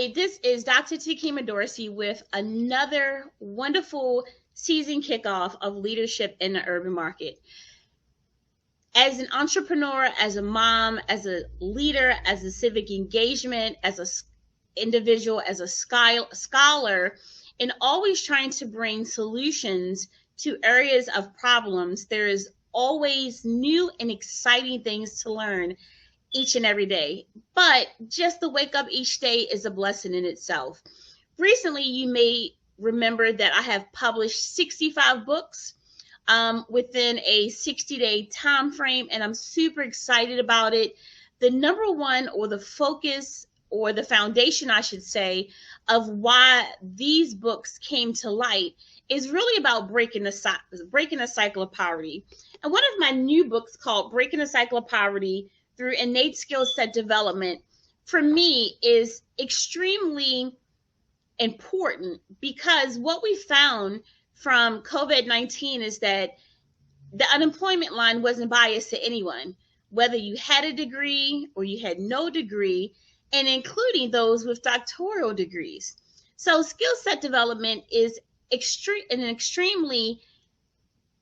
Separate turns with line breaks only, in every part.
everybody. This is Dr. Tekemia Dorsey with another wonderful season kickoff of Leadership in the Urban Market. As an entrepreneur, as a mom, as a leader, as a civic engagement, as an individual, as a scholar, and always trying to bring solutions to areas of problems, there is always new and exciting things to learn each and every day. But just to wake up each day is a blessing in itself. Recently, you may remember that I have published 65 books within a 60-day time frame, and I'm super excited about it. The number one, or the focus, or the foundation, I should say, of why these books came to light is really about breaking the cycle of poverty. And one of my new books, called Breaking the Cycle of Poverty Through Innate Skill Set Development, for me is extremely important, because what we found from COVID-19 is that the unemployment line wasn't biased to anyone, whether you had a degree or you had no degree, and including those with doctoral degrees. So skill set development is an extremely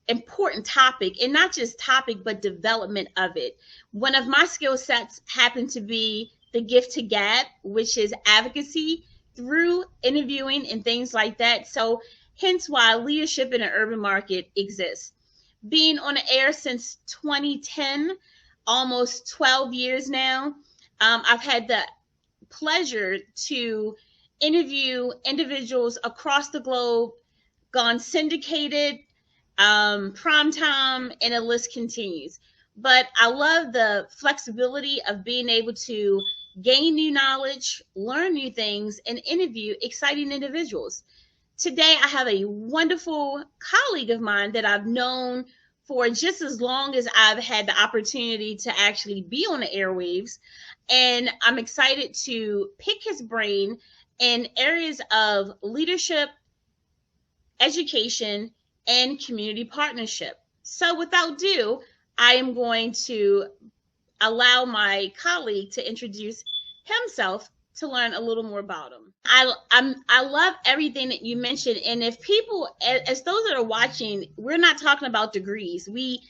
important topic, and not just topic, but development of it. One of my skill sets happened to be the gift to gab, which is advocacy through interviewing and things like that. So hence why Leadership in an Urban Market exists. Being on the air since 2010, almost 12 years now, I've had the pleasure to interview individuals across the globe, gone syndicated, prime time, and the list continues. But I love the flexibility of being able to gain new knowledge, learn new things, and interview exciting individuals. Today, I have a wonderful colleague of mine that I've known for just as long as I've had the opportunity to actually be on the airwaves. And I'm excited to pick his brain in areas of leadership, education, and community partnership. So without ado, I am going to allow my colleague to introduce himself to learn a little more about him. I love everything that you mentioned. And if people, as those that are watching, we're not talking about degrees. We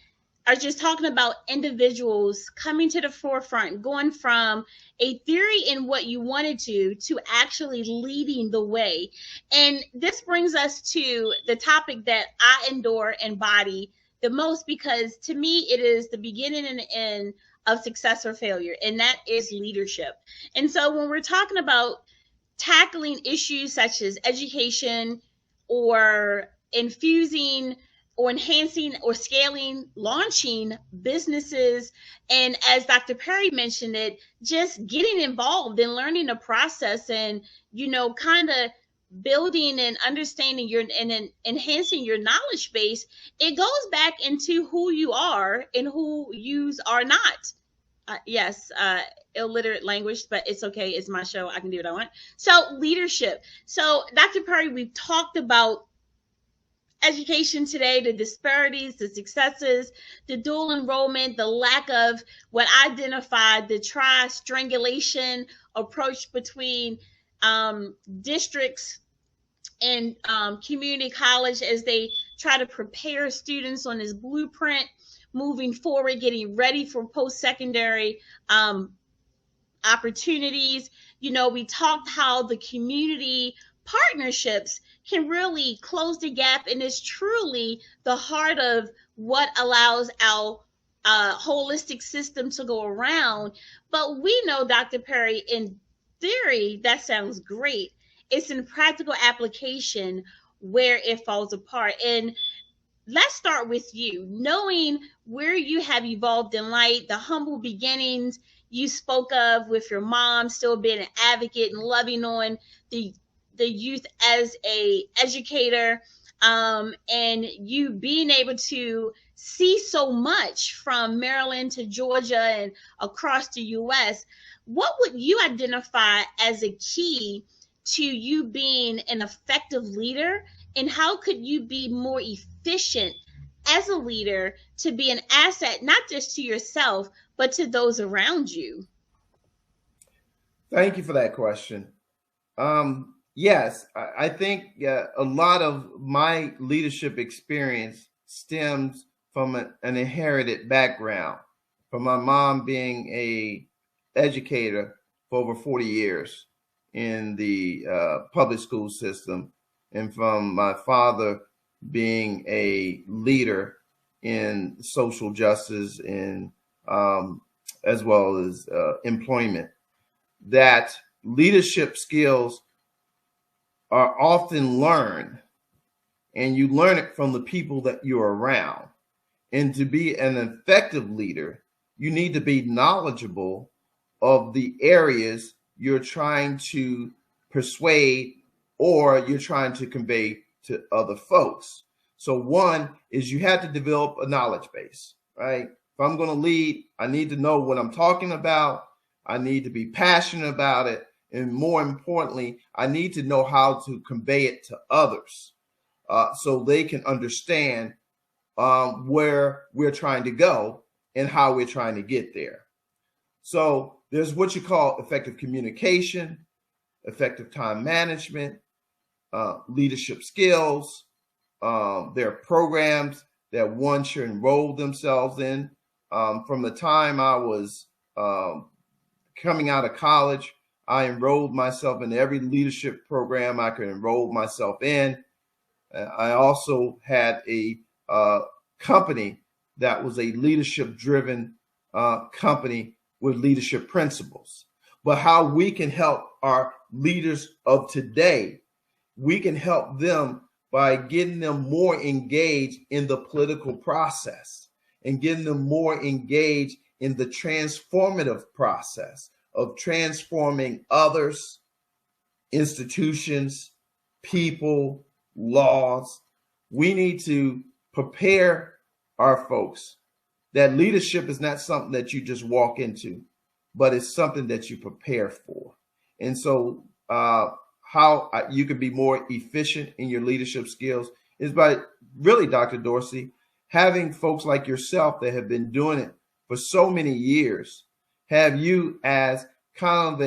are just talking about individuals coming to the forefront, going from a theory in what you wanted to actually leading the way. And this brings us to the topic that I embody the most, because to me, it is the beginning and the end of success or failure, and that is leadership. And so when we're talking about tackling issues such as education, or infusing or enhancing or scaling, launching businesses, and as Dr. Perry mentioned it, just getting involved and learning the process, and, kind of building and understanding and enhancing your knowledge base, it goes back into who you are and who you are not. Yes, illiterate language, but it's okay. It's my show. I can do what I want. So leadership. So Dr. Perry, we've talked about education today, the disparities, the successes, the dual enrollment, the lack of what I identified, the tri-strangulation approach between districts and community college as they try to prepare students on this blueprint moving forward, getting ready for post-secondary opportunities. We talked how the community partnerships can really close the gap, and is truly the heart of what allows our holistic system to go around. But we know, Dr. Perry, in theory, that sounds great. It's in practical application where it falls apart. And let's start with you, knowing where you have evolved in life, the humble beginnings you spoke of with your mom still being an advocate and loving on the youth as a educator, and you being able to see so much from Maryland to Georgia and across the U.S. What would you identify as a key to you being an effective leader, and how could you be more efficient as a leader to be an asset, not just to yourself, but to those around you?
Thank you for that question. Yes, I think a lot of my leadership experience stems from an inherited background, from my mom being a educator for over 40 years in the public school system, and from my father being a leader in social justice and as well as employment. That leadership skills are often learned, and you learn it from the people that you're around. And to be an effective leader, you need to be knowledgeable of the areas you're trying to persuade or you're trying to convey to other folks. So one is you have to develop a knowledge base, right? If I'm going to lead, I need to know what I'm talking about. I need to be passionate about it. And more importantly, I need to know how to convey it to others so they can understand where we're trying to go and how we're trying to get there. So there's what you call effective communication, effective time management, leadership skills. There are programs that one should enroll themselves in. From the time I was coming out of college, I enrolled myself in every leadership program I could enroll myself in. I also had a company that was a leadership-driven company with leadership principles. But how we can help our leaders of today, we can help them by getting them more engaged in the political process and getting them more engaged in the transformative process of transforming others, institutions, people, laws. We need to prepare our folks that leadership is not something that you just walk into, but it's something that you prepare for. And so how you can be more efficient in your leadership skills is by really, Dr. Dorsey, having folks like yourself that have been doing it for so many years, have you as kind of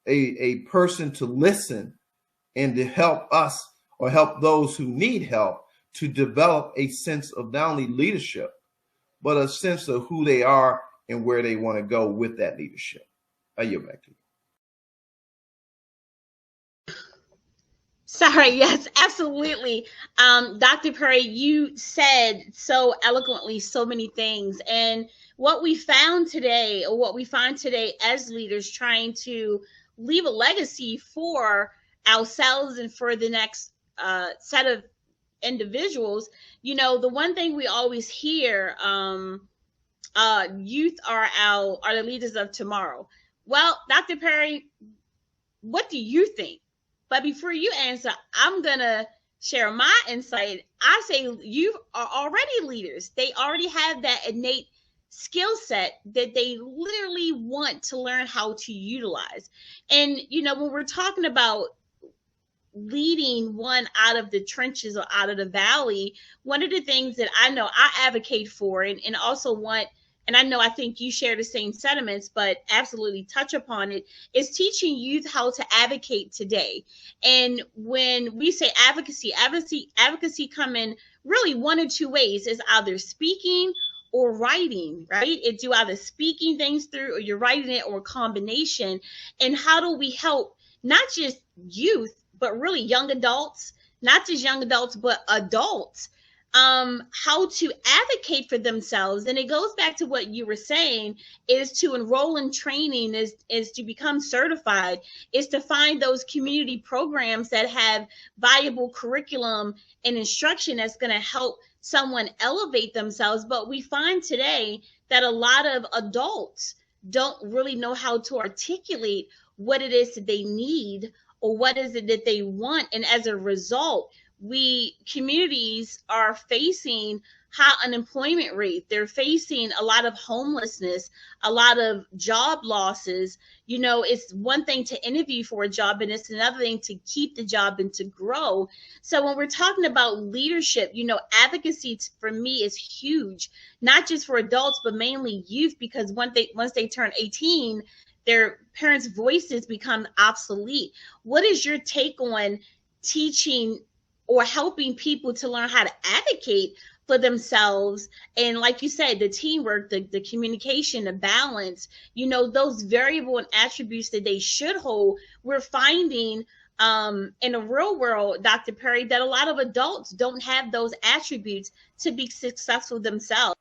a person to listen and to help us or help those who need help to develop a sense of not only leadership, but a sense of who they are and where they want to go with that leadership. I yield back to you.
Sorry, yes, absolutely. Dr. Perry, you said so eloquently so many things. And what we found today, or what we find today as leaders trying to leave a legacy for ourselves and for the next set of individuals, you know, the one thing we always hear, youth are the leaders of tomorrow. Well, Dr. Perry, what do you think? But before you answer, I'm going to share my insight. I say you are already leaders. They already have that innate skill set that they literally want to learn how to utilize. And, you know, when we're talking about leading one out of the trenches or out of the valley, one of the things that I know I advocate for and also want, and I know I think you share the same sentiments, but absolutely touch upon it, is teaching youth how to advocate today. And when we say advocacy come in really one or two ways. Is either speaking or writing, right? It's you either speaking things through or you're writing it, or a combination. And how do we help not just youth, but really young adults, not just young adults, but adults, how to advocate for themselves? And it goes back to what you were saying, is to enroll in training, is to become certified, is to find those community programs that have viable curriculum and instruction that's going to help someone elevate themselves. But we find today that a lot of adults don't really know how to articulate what it is that they need or what is it that they want. And as a result, communities are facing high unemployment rate. They're facing a lot of homelessness, a lot of job losses. It's one thing to interview for a job, and it's another thing to keep the job and to grow. So when we're talking about leadership, advocacy for me is huge, not just for adults, but mainly youth, because once they turn 18, their parents' voices become obsolete. What is your take on teaching or helping people to learn how to advocate for themselves? And like you said, the teamwork, the communication, the balance, those variable and attributes that they should hold. We're finding in the real world, Dr. Perry, that a lot of adults don't have those attributes to be successful themselves.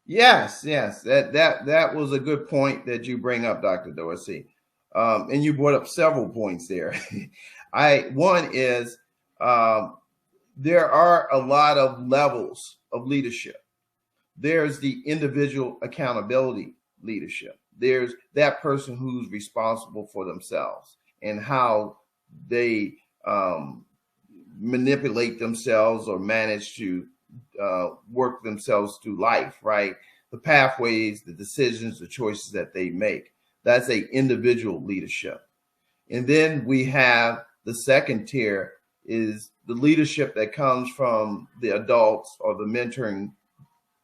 Yes, yes, that was a good point that you bring up, Dr. Dorsey, and you brought up several points there. One is there are a lot of levels of leadership. There's the individual accountability leadership. There's that person who's responsible for themselves and how they manipulate themselves or manage to work themselves through life, right? The pathways, the decisions, the choices that they make. That's a individual leadership. And then we have the second tier is the leadership that comes from the adults or the mentoring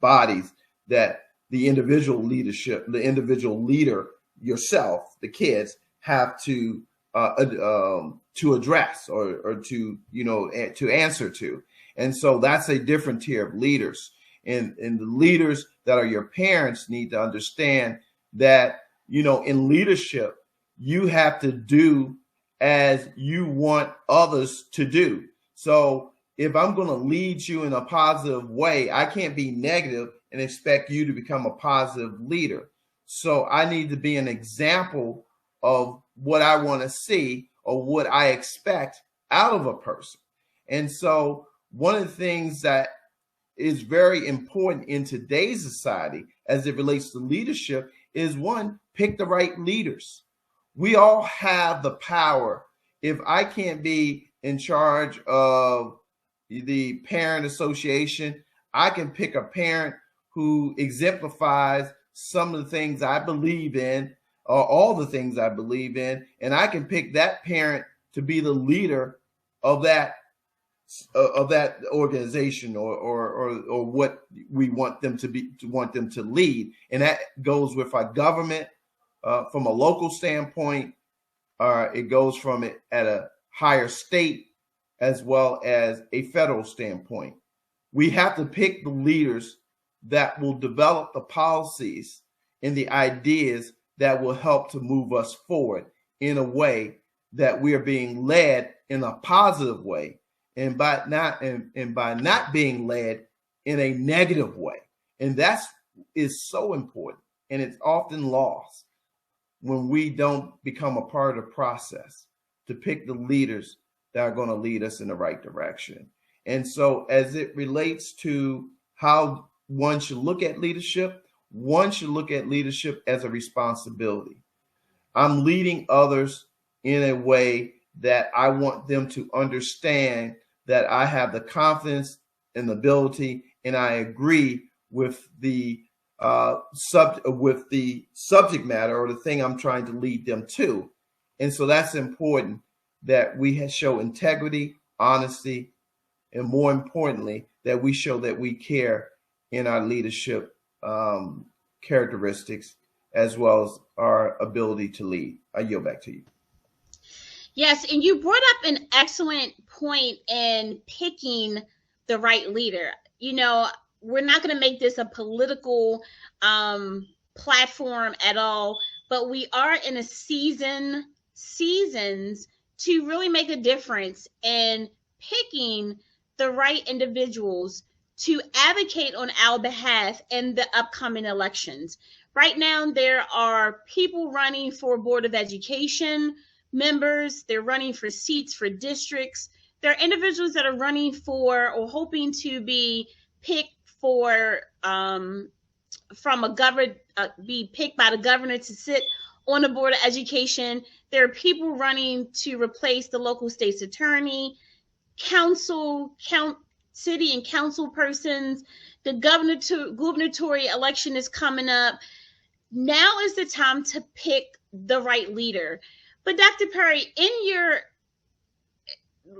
bodies that the individual leadership, the individual leader, yourself, the kids have to address or to answer to. And so that's a different tier of leaders. And the leaders that are your parents need to understand that, in leadership, you have to do as you want others to do. So if I'm going to lead you in a positive way, I can't be negative and expect you to become a positive leader. So I need to be an example of what I want to see or what I expect out of a person. And so one of the things that is very important in today's society as it relates to leadership is, one, pick the right leaders. We all have the power. If I can't be in charge of the parent association, I can pick a parent who exemplifies some of the things I believe in, or all the things I believe in, and I can pick that parent to be the leader of that organization or what we want them to be, want them to lead. And that goes with our government from a local standpoint. It goes from it at a higher state as well as a federal standpoint. We have to pick the leaders that will develop the policies and the ideas that will help to move us forward in a way that we are being led in a positive way, and by not being led in a negative way. And that is so important, and it's often lost when we don't become a part of the process to pick the leaders that are going to lead us in the right direction. And so as it relates to how one should look at leadership, one should look at leadership as a responsibility. I'm leading others in a way that I want them to understand that I have the confidence and the ability, and I agree with the subject matter or the thing I'm trying to lead them to. And so that's important, that we show integrity, honesty, and more importantly, that we show that we care in our leadership characteristics as well as our ability to lead. I yield back to you.
Yes, and you brought up an excellent point in picking the right leader. We're not going to make this a political platform at all, but we are in a seasons to really make a difference in picking the right individuals to advocate on our behalf in the upcoming elections. Right now, there are people running for Board of Education members. They're running for seats for districts. There are individuals that are running for or hoping to be picked for from a government, be picked by the governor to sit on the Board of Education. There are people running to replace the local state's attorney. city and council persons. The gubernatorial election is coming up. Now is the time to pick the right leader. But Dr. Perry, in your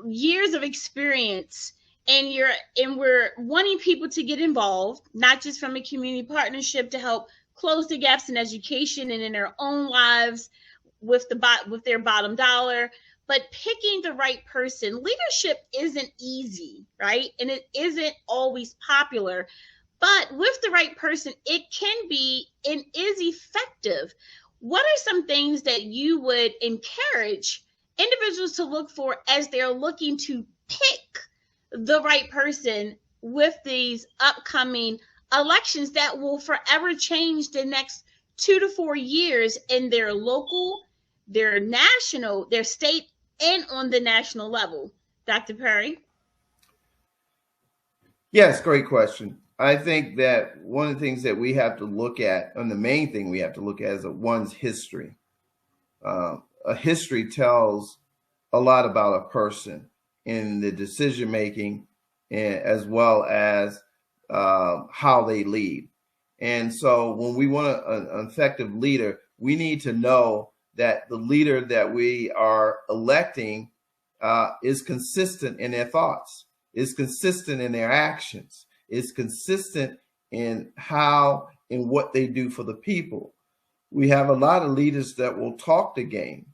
years of experience, and we're wanting people to get involved, not just from a community partnership to help close the gaps in education and in their own lives with their bottom dollar, but picking the right person. Leadership isn't easy, right? And it isn't always popular, but with the right person, it can be and is effective. What are some things that you would encourage individuals to look for as they're looking to pick the right person with these upcoming elections that will forever change the next 2 to 4 years in their local, their national, their state, and on the national level? Dr. Perry?
Yes, great question. I think that one of the things that we have to look at, and the main thing we have to look at, is one's history. A history tells a lot about a person in the decision making, as well as how they lead. And so when we want an effective leader, we need to know that the leader that we are electing is consistent in their thoughts, is consistent in their actions, is consistent in how and what they do for the people. We have a lot of leaders that will talk the game,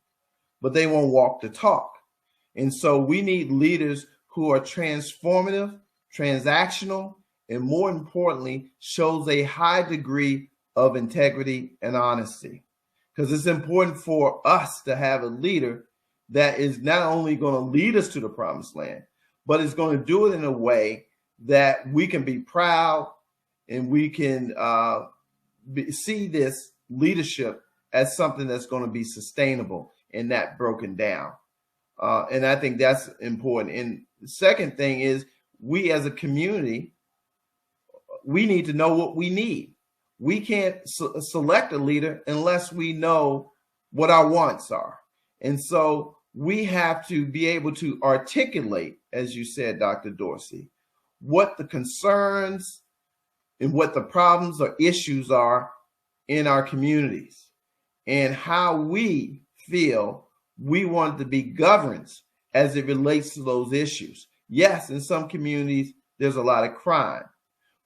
but they won't walk the talk. And so we need leaders who are transformative, transactional, and more importantly, shows a high degree of integrity and honesty. Because it's important for us to have a leader that is not only going to lead us to the promised land, but is going to do it in a way that we can be proud and we can see this leadership as something that's going to be sustainable and not broken down. And I think that's important. And the second thing is, we as a community, we need to know what we need. We can't select a leader unless we know what our wants are. And so we have to be able to articulate, as you said, Dr. Dorsey, what the concerns and what the problems or issues are in our communities and how we feel we want to be governed as it relates to those issues. Yes, in some communities, there's a lot of crime,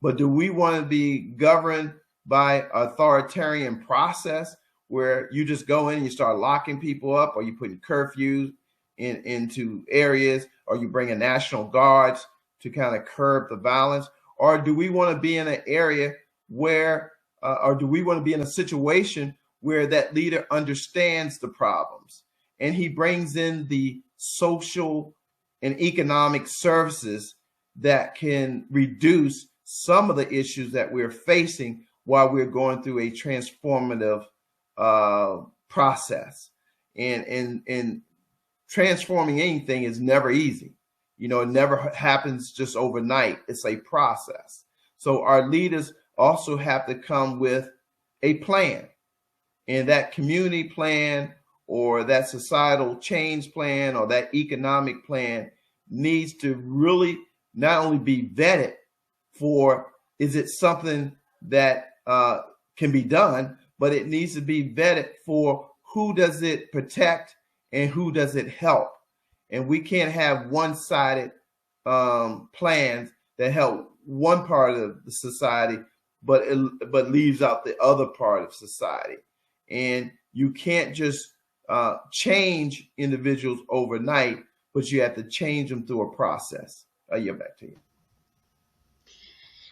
but do we want to be governed by authoritarian process where you just go in and you start locking people up, or you putting curfews into areas, or you bring in National Guards to kind of curb the violence? Or do we want to be in an area where, or do we want to be in a situation where that leader understands the problems and he brings in the social and economic services that can reduce some of the issues that we're facing while we're going through a transformative process? And transforming anything is never easy. You know, it never happens just overnight. It's a process. So our leaders also have to come with a plan, and that community plan or that societal change plan or that economic plan needs to really not only be vetted for, is it something that can be done, but it needs to be vetted for who does it protect and who does it help. And we can't have one-sided plans that help one part of the society, but leaves out the other part of society. And you can't just change individuals overnight, but you have to change them through a process. I'll get back to you.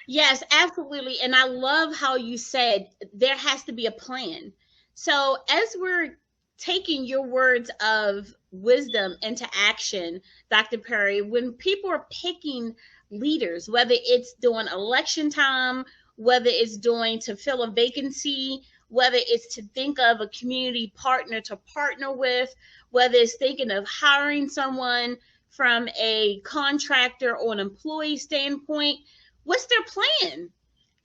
Yes, absolutely. And I love how you said there has to be a plan. So as we're taking your words of wisdom into action, Dr. Perry, when people are picking leaders, whether it's during election time, whether it's doing to fill a vacancy, whether it's to think of a community partner to partner with, whether it's thinking of hiring someone from a contractor or an employee standpoint, what's their plan?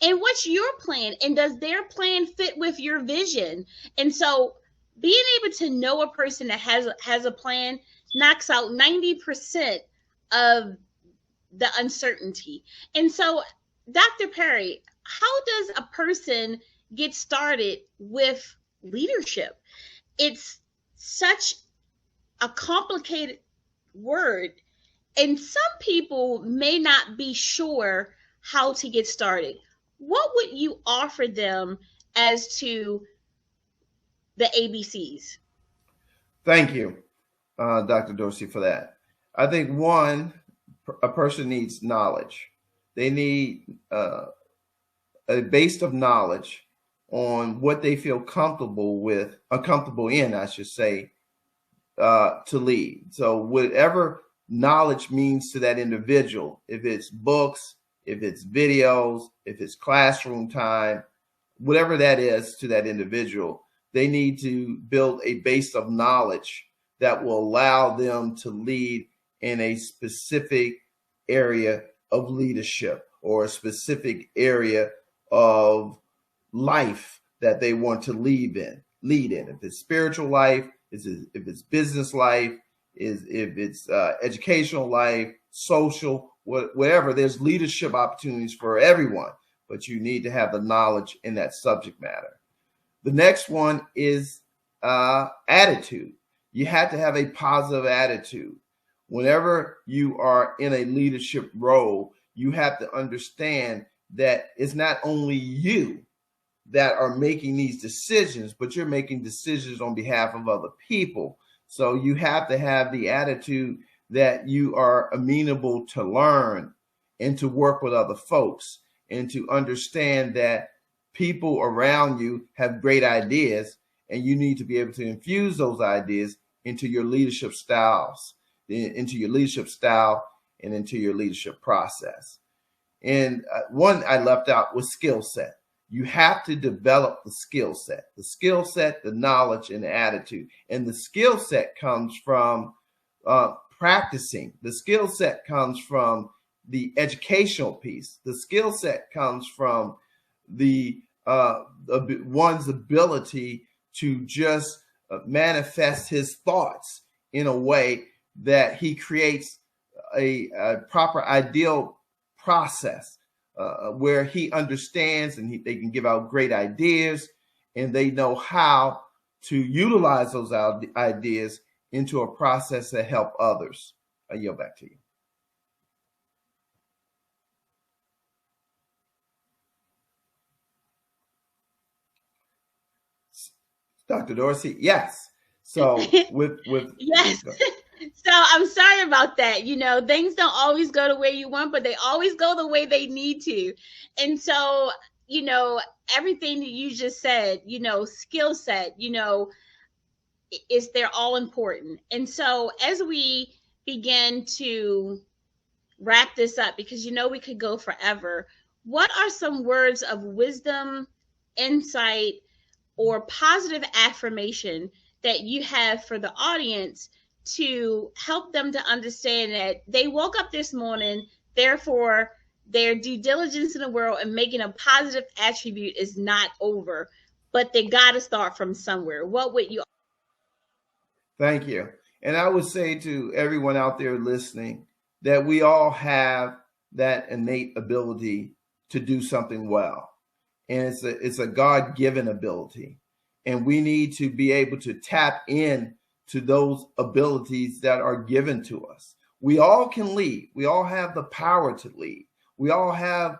And what's your plan? And does their plan fit with your vision? And so being able to know a person that has a plan knocks out 90% of the uncertainty. And so, Dr. Perry, how does a person get started with leadership? It's such a complicated word, and some people may not be sure how to get started. What would you offer them as to the ABCs?
Thank you, Dr. Dorsey, for that. I think one, a person needs knowledge. They need a base of knowledge on what they feel comfortable with, comfortable in, I should say, to lead. So whatever knowledge means to that individual, if it's books, if it's videos, if it's classroom time, whatever that is to that individual, they need to build a base of knowledge that will allow them to lead in a specific area of leadership or a specific area of life that they want to lead in. If it's spiritual life, if it's business life, if it's educational life, social, whatever. There's leadership opportunities for everyone, but you need to have the knowledge in that subject matter. The next one is attitude. You have to have a positive attitude. Whenever you are in a leadership role, you have to understand that it's not only you that are making these decisions, but you're making decisions on behalf of other people. So you have to have the attitude that you are amenable to learn and to work with other folks and to understand that people around you have great ideas, and you need to be able to infuse those ideas into your leadership styles, and into your leadership process. And one I left out was skill set. You have to develop the skill set, the knowledge, and the attitude. And the skill set comes from practicing. The skill set comes from the educational piece. The skill set comes from the one's ability to just manifest his thoughts in a way that he creates a proper ideal process where he understands and they can give out great ideas, and they know how to utilize those ideas into a process that help others. I yield back to you. Dr. Dorsey, yes. So with
yes. So I'm sorry about that. You know, things don't always go the way you want, but they always go the way they need to. And so, you know, everything that you just said, you know, skill set, you know, they're all important. And so as we begin to wrap this up, because, you know, we could go forever, what are some words of wisdom, insight, or positive affirmation that you have for the audience to help them to understand that they woke up this morning, therefore their due diligence in the world and making a positive attribute is not over, but they got to start from somewhere? What would you?
Thank you. And I would say to everyone out there listening that we all have that innate ability to do something well. And it's a God-given ability. And we need to be able to tap in to those abilities that are given to us. We all can lead. We all have the power to lead. We all have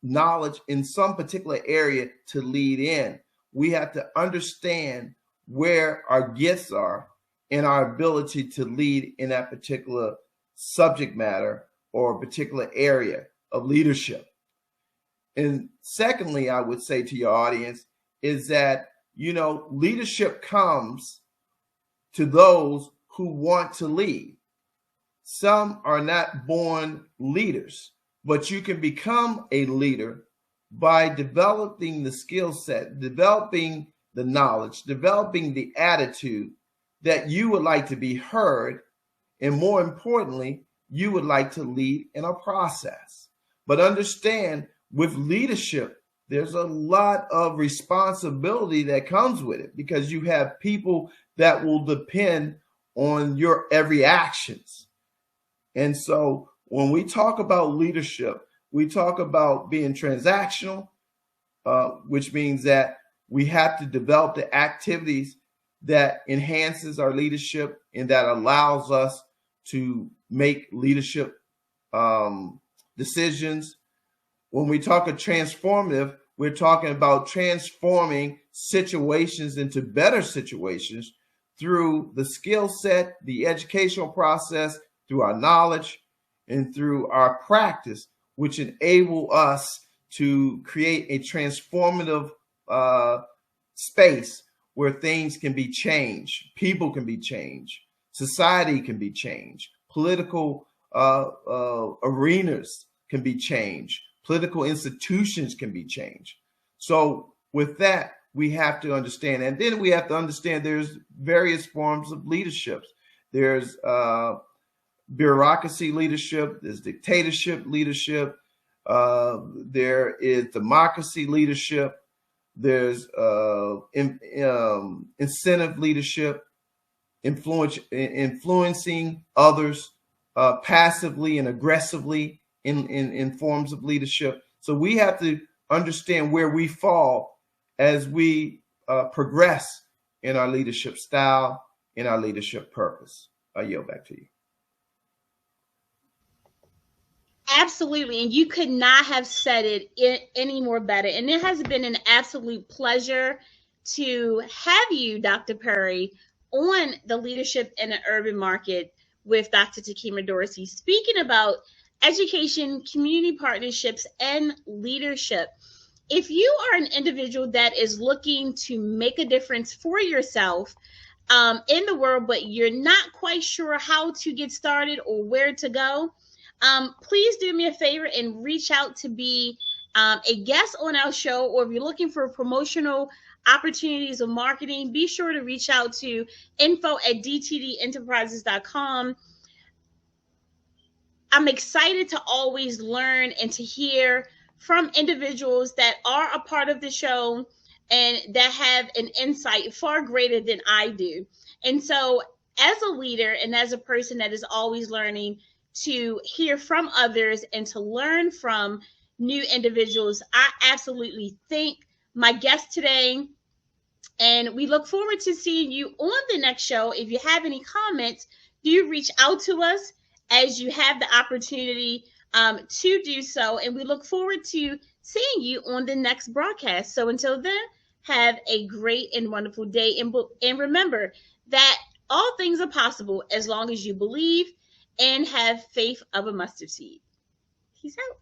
knowledge in some particular area to lead in. We have to understand where our gifts are and our ability to lead in that particular subject matter or a particular area of leadership. And secondly, I would say to your audience is that, you know, leadership comes to those who want to lead. Some are not born leaders, but you can become a leader by developing the skill set, developing the knowledge, developing the attitude that you would like to be heard, and more importantly, you would like to lead in a process. But understand, with leadership, there's a lot of responsibility that comes with it, because you have people that will depend on your every actions. And so when we talk about leadership, we talk about being transactional, which means that we have to develop the activities that enhances our leadership and that allows us to make leadership decisions. When we talk of transformative, we're talking about transforming situations into better situations through the skill set, the educational process, through our knowledge, and through our practice, which enable us to create a transformative space where things can be changed, people can be changed, society can be changed, political arenas can be changed, political institutions can be changed. So with that, we have to understand, and then we have to understand there's various forms of leaderships. There's bureaucracy leadership, there's dictatorship leadership, there is democracy leadership, there's incentive leadership, influencing others passively and aggressively in forms of leadership. So we have to understand where we fall as we progress in our leadership style, in our leadership purpose. I yield back to you.
Absolutely. And you could not have said it any more better. And it has been an absolute pleasure to have you, Dr. Perry, on the Leadership in the Urban Market with Dr. Tekemia Dorsey, speaking about education, community partnerships, and leadership. If you are an individual that is looking to make a difference for yourself in the world, but you're not quite sure how to get started or where to go, please do me a favor and reach out to be a guest on our show, or if you're looking for promotional opportunities or marketing, be sure to reach out to info@dtdenterprises.com. I'm excited to always learn and to hear from individuals that are a part of the show and that have an insight far greater than I do. And so as a leader and as a person that is always learning, to hear from others and to learn from new individuals, I absolutely thank my guest today. And we look forward to seeing you on the next show. If you have any comments, do reach out to us as you have the opportunity to do so. And we look forward to seeing you on the next broadcast. So until then, have a great and wonderful day. And remember that all things are possible as long as you believe and have faith of a mustard seed. Peace out.